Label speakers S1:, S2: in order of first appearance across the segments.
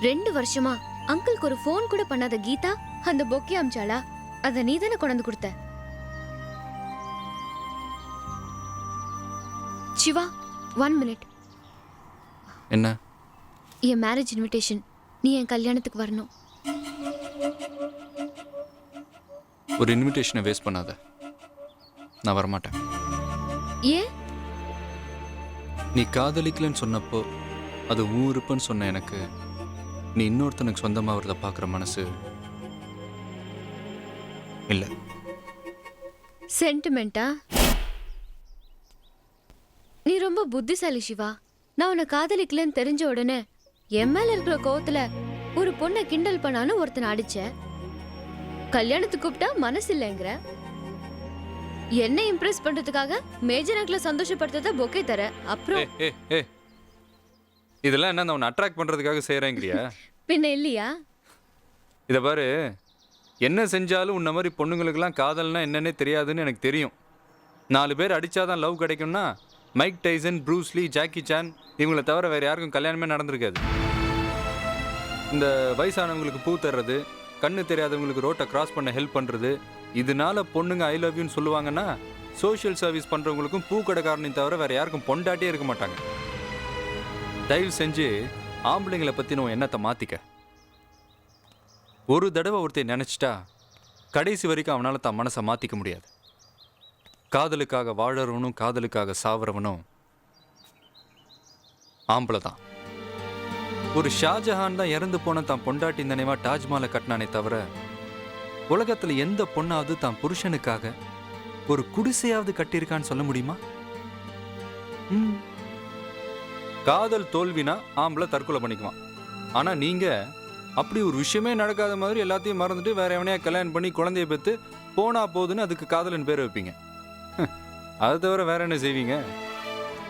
S1: 2 வருஷமா அங்கிளுக்கு ஒரு ஃபோன் கூட பண்ணாத கீதா அந்த பொக்கே அமிச்சாளா? அத நீ தானே கொண்டு கொடுத்த. சிவா, 1 மினிட்.
S2: என்ன?
S1: என் மேரேஜ் இன்விடேஷன். நீ என் கல்யாணத்துக்கு வரணும்.
S2: ஒரு இன்விடேஷனை வேஸ்ட் பண்ணாத. நான் வரமாட்டேன்.
S1: ஏன்?
S2: நீ காதலிக்கலன்னு சொன்னப்போ அது உன் விருப்பம்னு சொன்ன எனக்கு நீ இன்னொருத்தனுக்கு சொந்தமாகறத பார்க்குற மனசு இல்லை.
S1: சென்டிமெண்டா? நீ ரொம்ப புத்திசாலி சிவா. நான் உன்னை காதலிக்கலன்னு தெரிஞ்ச உடனே என் மேல இருக்கிற கோவத்துல ஒரு பொண்ணை கிண்டல் பண்ணான்னு ஒருத்தனை அடிச்ச. கல்யாணத்துக்கு கூப்பிட்டா மனசு இல்லைங்கிற. என்ன இம்ப்ரெஸ் பண்றதுக்காக மேஜர் அங்கிள சந்தோஷப்படுத்தத பொக்கே தர. அப்புறம்
S2: இதெல்லாம் என்ன உன்னை அட்ராக்ட் பண்றதுக்காக செய்யறேங்கிறியா?
S1: பின்ன இல்லையா?
S2: இதை பாரு, என்ன செஞ்சாலும் உன்ன மாதிரி பொண்ணுங்களுக்கெல்லாம் காதல்னா என்னன்னே தெரியாதுன்னு எனக்கு தெரியும். 4 பேர் அடிச்சாதான் லவ் கிடைக்கும்னா Mike Tyson, Bruce Lee, Jackie Chan இவங்களை தவிர வேற யாருக்கும் கல்யாணமே நடந்திருக்காது. இந்த வயசானவங்களுக்கு பூ தர்றது, கண்ணு தெரியாதவங்களுக்கு ரோட்டை கிராஸ் பண்ண ஹெல்ப் பண்ணுறது, இதனால பொண்ணுங்க ஐ லவ் யூன்னு சொல்லுவாங்கன்னா சோஷியல் சர்வீஸ் பண்ணுறவங்களுக்கும் பூ கடைக்காரனையும் தவிர வேற யாருக்கும் பொண்டாட்டியே இருக்க மாட்டாங்க. தயவு செஞ்சு ஆம்பளைங்களை பற்றி நான் எண்ணத்தை மாற்றிக்க. ஒரு தடவை ஒருத்தர் நினச்சிட்டா கடைசி வரைக்கும் அவனால் தான் மனசை மாற்றிக்க முடியாது. காதலுக்காக வாழறவனும் காதலுக்காக சாவறவனும் ஆம்பளை தான். ஒரு ஷாஜஹான் தான் இறந்து போன தான் பொண்டாட்டி நினைவா தாஜ்மஹாலை கட்டினானே தவிர உலகத்தில் எந்த பொண்ணாவது தான் புருஷனுக்காக ஒரு குடிசையாவது கட்டியிருக்கான்னு சொல்ல முடியுமா? காதல் தோல்வினா ஆம்பளை தற்கொலை பண்ணிக்குவான். ஆனா நீங்க அப்படி ஒரு விஷயமே நடக்காத மாதிரி எல்லாத்தையும் மறந்துட்டு வேற எவனையா கல்யாணம் பண்ணி குழந்தைய பெற்று போனா போதுன்னு அதுக்கு காதலன் பேர் வைப்பீங்க. அதை தவிர வேற என்ன செய்வீங்க?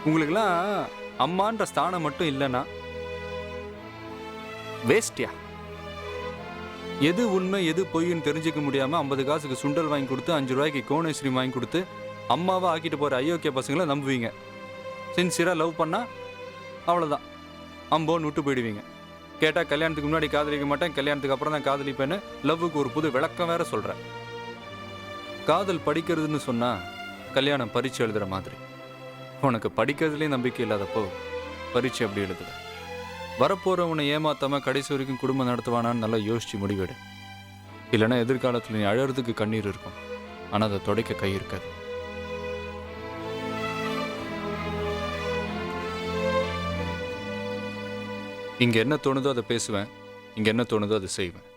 S2: உங்களுக்கெல்லாம் அம்மான்ற ஸ்தானம் மட்டும் இல்லைன்னா வேஸ்டியா. எது உண்மை எது பொய்ன்னு தெரிஞ்சுக்க முடியாம 50 காசுக்கு சுண்டல் வாங்கி கொடுத்து 5 ரூபாய்க்கு கோன் ஐஸ்கிரீம் வாங்கி கொடுத்து அம்மாவா ஆக்கிட்டு போற அயோக்கிய பசங்களை நம்புவீங்க. சின்சியரா லவ் பண்ணா அவ்வளோதான் அம்போன்னு விட்டு போயிடுவீங்க. கேட்டால் கல்யாணத்துக்கு முன்னாடி காதலிக்க மாட்டேன், கல்யாணத்துக்கு அப்புறம் தான் காதலிப்பேன்னு லவ்வுக்கு ஒரு புது விளக்கம் வேற சொல்கிறேன். காதல் படிக்கிறதுன்னு சொன்னால் கல்யாணம் பரீட்சை எழுதுகிற மாதிரி. உனக்கு படிக்கிறதுலேயே நம்பிக்கை இல்லாதப்போ பரீட்சை எப்படி எழுதுற? வரப்போகிறவனை ஏமாத்தாமல் கடைசி வரைக்கும் குடும்பம் நடத்துவானான்னு நல்லா யோசிச்சு முடிவெடு. இல்லைன்னா எதிர்காலத்தில் நீ அழறதுக்கு கண்ணீர் இருக்கும், ஆனால் அதை துடைக்க கை இருக்காது. இங்கே என்ன தோணுதோ அதை பேசுவேன், இங்கே என்ன தோணுதோ அதை செய்வேன்.